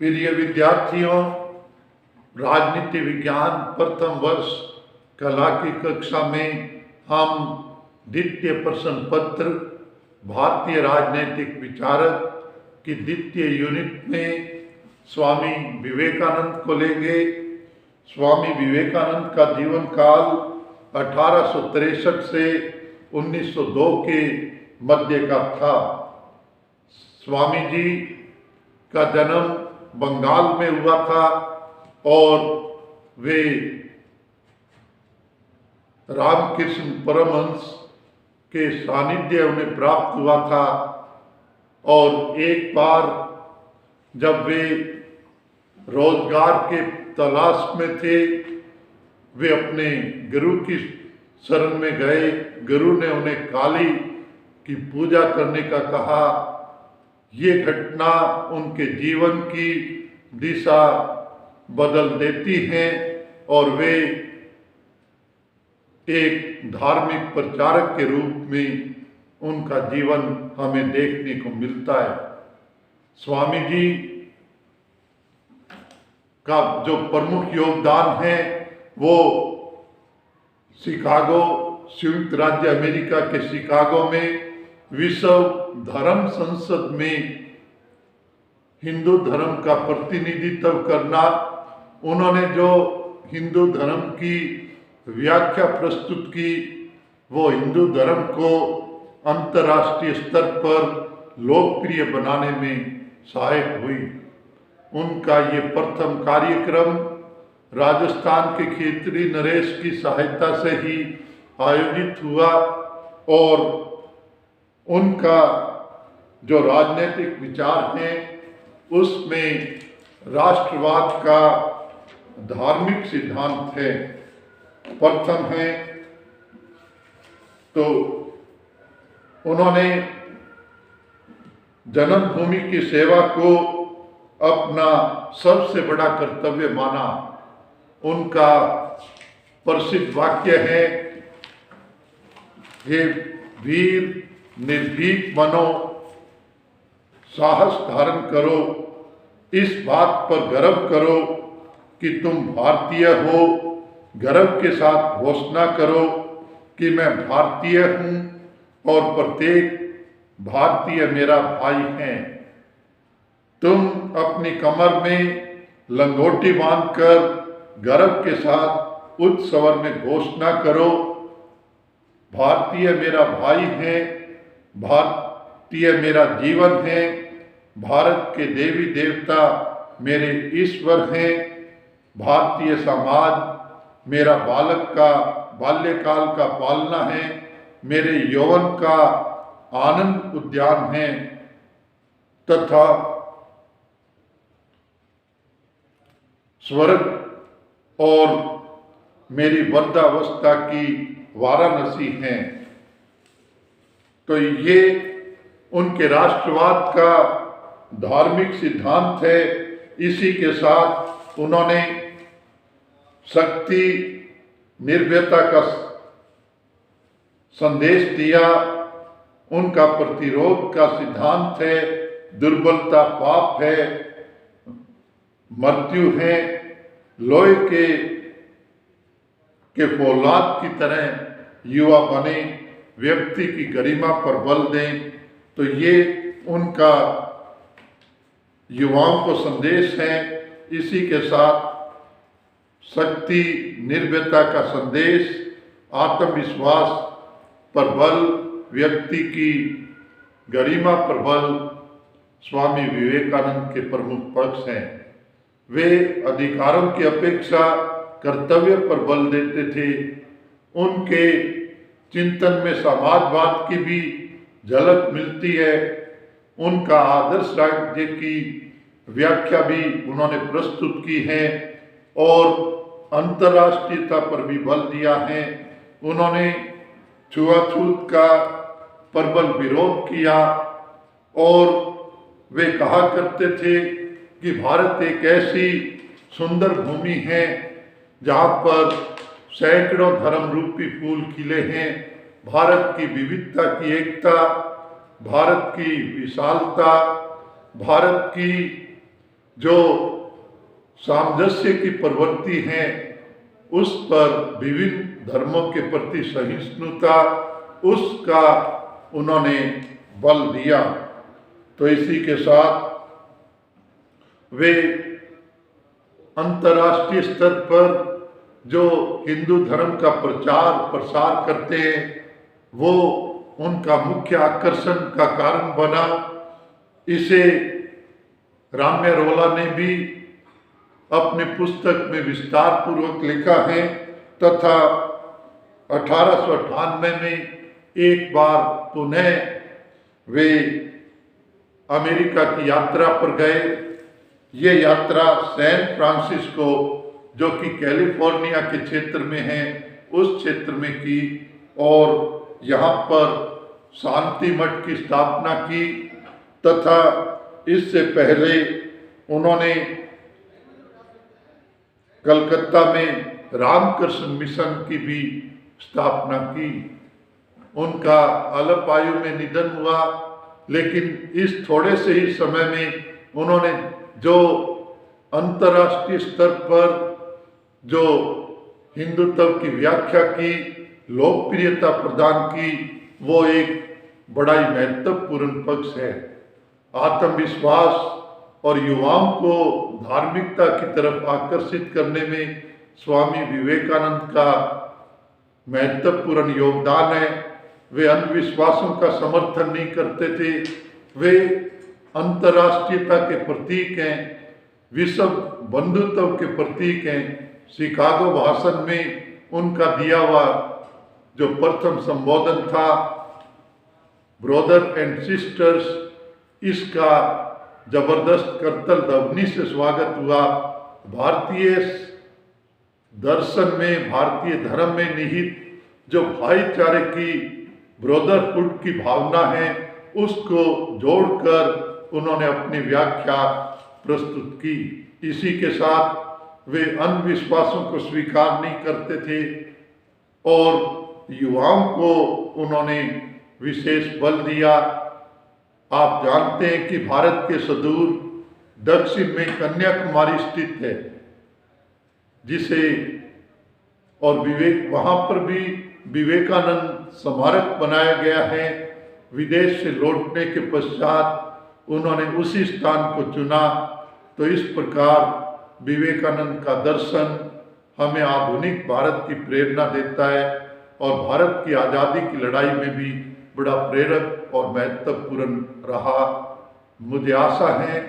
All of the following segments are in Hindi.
प्रिय विद्यार्थियों, राजनीति विज्ञान प्रथम वर्ष कला की कक्षा में हम द्वितीय प्रश्न पत्र भारतीय राजनीतिक विचारक की द्वितीय यूनिट में स्वामी विवेकानंद को लेंगे। स्वामी विवेकानंद का जीवन काल 1863 से 1902 के मध्य का था। स्वामी जी का जन्म बंगाल में हुआ था और वे रामकृष्ण परमहंस के सानिध्य उन्हें प्राप्त हुआ था। और एक बार जब वे रोजगार के तलाश में थे, वे अपने गुरु की शरण में गए। गुरु ने उन्हें काली की पूजा करने का कहा। ये घटना उनके जीवन की दिशा बदल देती है और वे एक धार्मिक प्रचारक के रूप में उनका जीवन हमें देखने को मिलता है। स्वामी जी का जो प्रमुख योगदान है वो शिकागो, संयुक्त राज्य अमेरिका के शिकागो में विश्व धर्म संसद में हिंदू धर्म का प्रतिनिधित्व करना, उन्होंने जो हिंदू धर्म की व्याख्या प्रस्तुत की वो हिंदू धर्म को अंतर्राष्ट्रीय स्तर पर लोकप्रिय बनाने में सहायक हुई। उनका ये प्रथम कार्यक्रम राजस्थान के खेतरी नरेश की सहायता से ही आयोजित हुआ और उनका जो राजनीतिक विचार हैं उसमें राष्ट्रवाद का धार्मिक सिद्धांत है। प्रथम है तो उन्होंने जन्मभूमि की सेवा को अपना सबसे बड़ा कर्तव्य माना। उनका प्रसिद्ध वाक्य है, हे वीर निर्भीक बनो, साहस धारण करो, इस बात पर गर्व करो कि तुम भारतीय हो। गर्व के साथ घोषणा करो कि मैं भारतीय हूँ और प्रत्येक भारतीय मेरा भाई है। तुम अपनी कमर में लंगोटी बांधकर गर्व के साथ उच्च स्वर में घोषणा करो, भारतीय मेरा भाई है, भारतीय मेरा जीवन है, भारत के देवी देवता मेरे ईश्वर हैं, भारतीय समाज मेरा बाल्यकाल का पालना है, मेरे यौवन का आनंद उद्यान है तथा स्वर्ग और मेरी वृद्धावस्था की वाराणसी है। तो ये उनके राष्ट्रवाद का धार्मिक सिद्धांत है। इसी के साथ उन्होंने शक्ति निर्भयता का संदेश दिया। उनका प्रतिरोध का सिद्धांत है, दुर्बलता पाप है, मृत्यु है, लोहे के फौलाद की तरह युवा बने, व्यक्ति की गरिमा पर बल दें। तो ये उनका युवाओं को संदेश है। इसी के साथ शक्ति निर्भयता का संदेश, आत्मविश्वास पर बल, व्यक्ति की गरिमा पर बल स्वामी विवेकानंद के प्रमुख पक्ष हैं। वे अधिकारों की अपेक्षा कर्तव्य पर बल देते थे। उनके चिंतन में समाजवाद की भी झलक मिलती है। उनका आदर्श राज्य की व्याख्या भी उन्होंने प्रस्तुत की है और अंतर्राष्ट्रीयता पर भी बल दिया है। उन्होंने छुआछूत का प्रबल विरोध किया और वे कहा करते थे कि भारत एक ऐसी सुंदर भूमि है जहाँ पर सैकड़ों धर्म रूपी फूल खिले हैं। भारत की विविधता की एकता, भारत की विशालता, भारत की जो सामंजस्य की प्रवृत्ति है, उस पर विभिन्न धर्मों के प्रति सहिष्णुता, उसका उन्होंने बल दिया। तो इसी के साथ वे अंतर्राष्ट्रीय स्तर पर जो हिंदू धर्म का प्रचार प्रसार करते हैं, वो उनका मुख्य आकर्षण का कारण बना। इसे राम्या रोला ने भी अपने पुस्तक में विस्तार पूर्वक लिखा है तथा 1898 में एक बार पुनः वे अमेरिका की यात्रा पर गए। ये यात्रा सैन फ्रांसिस्को, जो कि कैलिफोर्निया के क्षेत्र में है, उस क्षेत्र में की और यहाँ पर शांति मठ की स्थापना की तथा इससे पहले उन्होंने कलकत्ता में रामकृष्ण मिशन की भी स्थापना की। उनका अल्प आयु में निधन हुआ, लेकिन इस थोड़े से ही समय में उन्होंने जो अंतर्राष्ट्रीय स्तर पर जो हिंदुत्व की व्याख्या की, लोकप्रियता प्रदान की, वो एक बड़ा ही महत्वपूर्ण पक्ष है। आत्मविश्वास और युवाओं को धार्मिकता की तरफ आकर्षित करने में स्वामी विवेकानंद का महत्वपूर्ण योगदान है। वे अंधविश्वासों का समर्थन नहीं करते थे, वे अंतर्राष्ट्रीयता के प्रतीक हैं, विश्व बंधुत्व के प्रतीक हैं। शिकागो भाषण में उनका दिया हुआ जो प्रथम संबोधन था, ब्रदर एंड सिस्टर्स, इसका जबरदस्त करतल ध्वनि से स्वागत हुआ। भारतीय दर्शन में, भारतीय धर्म में निहित जो भाईचारे की, ब्रदरहुड की भावना है, उसको जोड़कर उन्होंने अपनी व्याख्या प्रस्तुत की। इसी के साथ वे अंधविश्वासों को स्वीकार नहीं करते थे और युवाओं को उन्होंने विशेष बल दिया। आप जानते हैं कि भारत के सुदूर दक्षिण में कन्याकुमारी स्थित है, जिसे और वहाँ पर भी विवेकानंद स्मारक बनाया गया है। विदेश से लौटने के पश्चात उन्होंने उसी स्थान को चुना। तो इस प्रकार विवेकानंद का दर्शन हमें आधुनिक भारत की प्रेरणा देता है और भारत की आज़ादी की लड़ाई में भी बड़ा प्रेरक और महत्वपूर्ण रहा। मुझे आशा है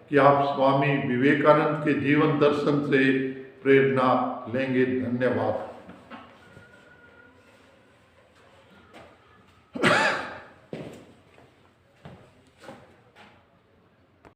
कि आप स्वामी विवेकानंद के जीवन दर्शन से प्रेरणा लेंगे। धन्यवाद।